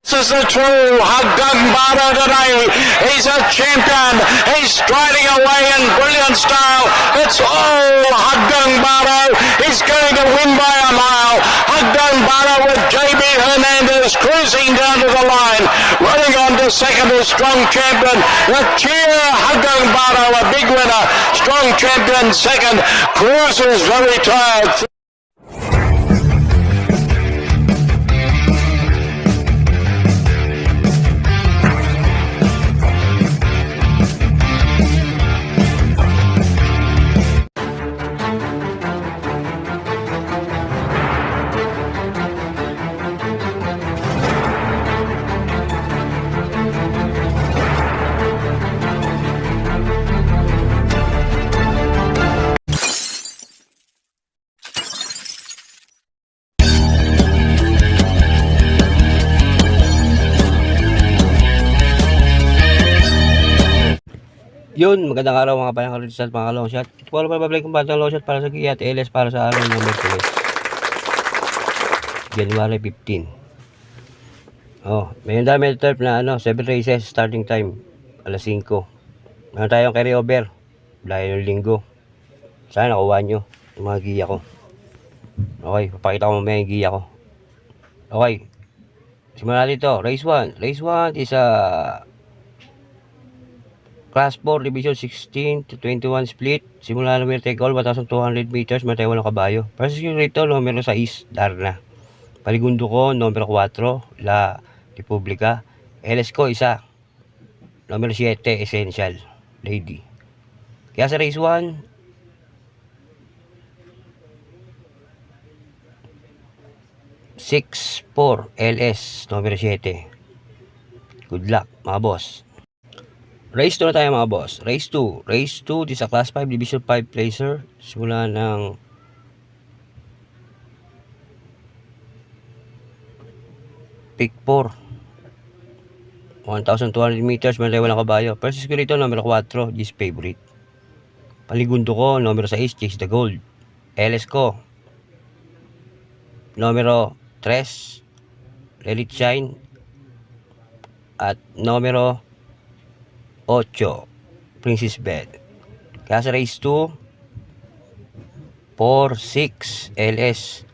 This is the true Haggang Baro today. He's a champion. He's striding away in brilliant style. It's all Haggang Baro. He's going to win by a mile. Haggang Baro with JB Hernandez cruising down to the line. Running on to second is Strong Champion. The cheer Haggang Baro, a big winner. Strong Champion second. Cruises very tired. Yun, magandang araw mga bayang karisal, mga long shot. Ito po naman babalik kong batang long shot para sa Kia at LS para sa araw ng Merkulis. January 15. May dami turf na 7 races starting time, alas 5. Meron tayong carry over, dahil yung linggo. Sana nakuha nyo yung mga giya ko. Okay, papakita ko mamaya yung giya ko. Okay, simulan dito. Race 1. Race 1 is a Class 4, Division 16 to 21 split. Simula numero take all, 1,200 meters, may tayo 8 kabayo. First rito, numero 6, Darna. Paligundo ko, numero 4, La Republica. LS ko, isa. Numero 7, Essential, Lady. Kaya sa race 1, six, 4, LS, numero 7. Good luck, mga boss. Race 2 na tayo mga boss. Race 2. Race 2, this is a Class 5, Division 5 placer. Simula ng pick 4. 1,200 meters, may tayo 8 kabayo. First ko rito, numero 4, this favorite. Paligundo ko, numero 6, Chase the Gold. LS ko, numero 3, Let It Shine. At numero 8, Princess Belle. Kaya sa race 2, 4, 6, LS,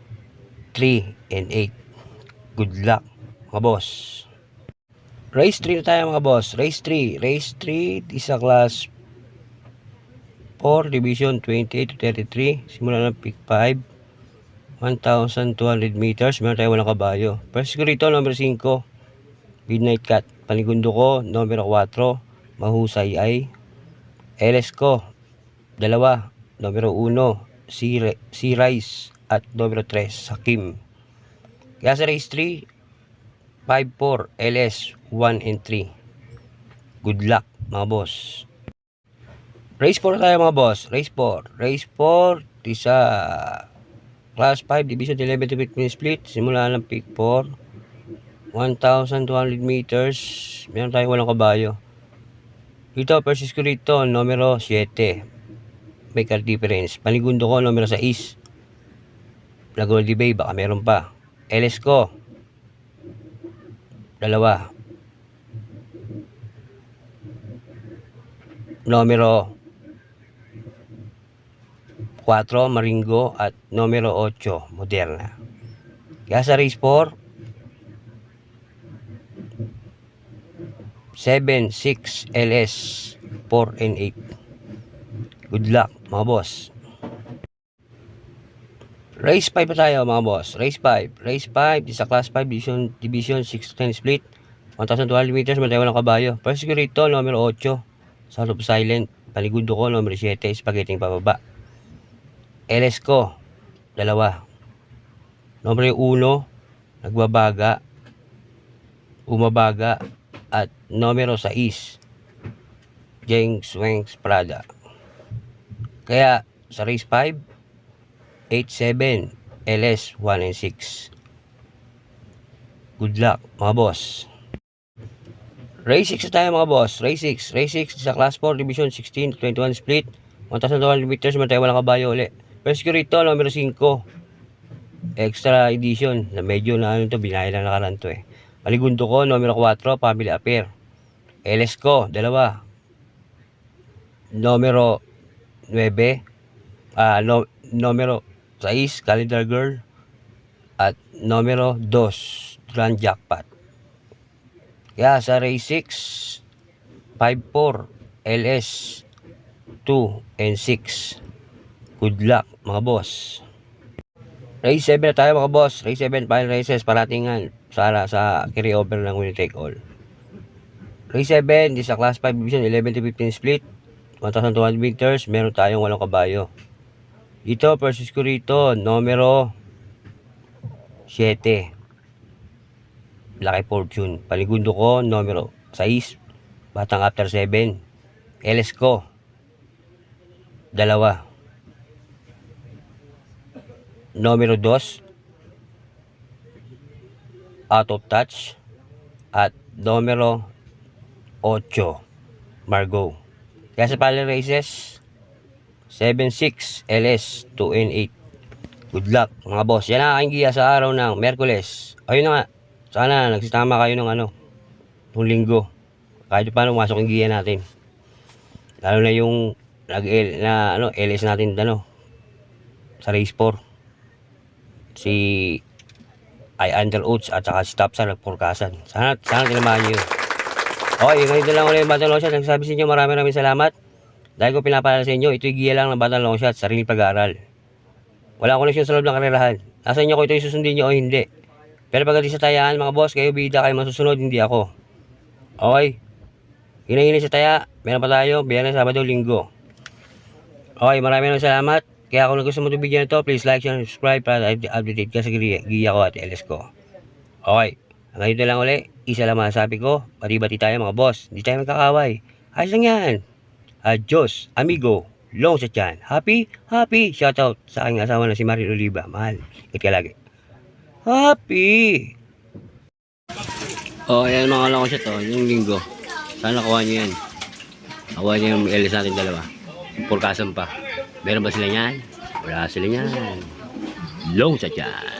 3, and 8. Good luck, mga boss. Race 3 na tayo mga boss. Race 3. Race 3 is a Class 4, Division 28 to 33. Simula ng pick 5. 1,200 meters. Meron tayo 8 kabayo. First ko rito, number 5. Midnight Cat. Panigundo ko, numero 4. Mahusay ay LS ko, 2, numero 1, C Rice at numero 3, Hakim. Kaya sa race 3, 5, 4, LS, 1 and 3. Good luck mga boss. Race 4 tayo mga boss. Race 4. Race 4, isa Class 5, Division 11 to 15 split. Simula ng pick 4. 1,200 meters. Meron tayo 8 kabayo. Dito, versus ko rito, numero 7. May car difference. Panigundo ko, numero 6. La Goldie Bay, baka meron pa. LS ko, 2. Numero 4, Maringo. At numero 8, Moderna. Kaya sa race 4, 7, 6, LS, 4, and 8. Good luck, mga boss. Race 5 pa tayo, mga boss. Race 5. Race 5, this is a Class 5, Division 6 to 10 split. 1,200 meters, may tayo 8 kabayo. First ko rito, numero 8. Sound of Silent. Paligundo ko, numero 7. Spaghetti pababa. LS ko, 2. Numero 1, nagbabaga. Umabaga. At numero 6, James Wanks Prada. Kaya sa race 5, 8, 7, LS, 1 and 6. Good luck mga boss. Race 6 tayo mga boss. Race 6. Race 6 sa Class 4, Division 16 to 21 split. 1,200 meters, may tayo 8 kabayo ulit. First ko rito, numero 5. Extra edition. Na medyo na to, binayad lang nakaran to Paligundo ko, numero 4, Family Affair. LS ko, 2. Numero 9, numero 6, Calendar Girl. At numero 2, Grand Jackpot. Kaya sa race 6, 5-4, LS, 2 and 6. Good luck mga boss. Race 7 na tayo mga boss. Race 7 final races paratingan sa carryover ng winner take all. Race 7 is a class 5 division 11 to 15 split 1,200 meters. Meron tayong 8 kabayo. Ito versus ko rito numero 7 Lucky Fortune. Paligundo ko numero 6 Batang After 7. LS ko 2. Numero 2 Out of Touch. At numero 8 Margo. Kaya sa final races 7-6 LS 2 and 8. Good luck mga boss. Yan ang aking giya sa araw ng Merkules. Ayun na nga. Sana nagsitama kayo ng ng linggo. Kahit paano masok yung giya natin. Lalo na yung LS natin sa race 4. Si Under Oats at saka si Tapsa nagpurkasan. Sana tinamahan nyo. Okay, ganito lang ulit yung Batang Longshot. Nagsasabi sa inyo maraming salamat. Dahil ko pinapalala sa inyo, ito'y giya lang ng Batang Longshot, sarili pag-aaral. Wala koneksyon sa loob ng karerahan. Nasa inyo ko ito'y susundin nyo o hindi. Pero pagdating sa tayaan mga boss, kayo bida kayo masusunod, hindi ako. Okay. Hinahini sa taya, meron pa tayo, Biyernes, Sabado, Linggo. Okay, maraming salamat. Kaya kung gusto mo itong video na ito, please like, share, subscribe para update ka sa giya ko at LS ko. Okay, hanggang dito lang ulit. Isa lang masasabi ko, bati-bati tayo mga boss. Hindi tayo magkakaway. Ayos lang yan. Adios, amigo. Long sa tiyan. Happy? Happy. Shoutout sa aking asawa na si Marie Oliva. Mahal. Ikit ka lagi. Happy. Oh, ayan mga long shot yung Linggo. Sana nakuha nyo yan. Nakuha nyo yung LS natin dalawa. Purkasan pa. Meron ba sila yan? Wala sila yan. Long sa tiyan.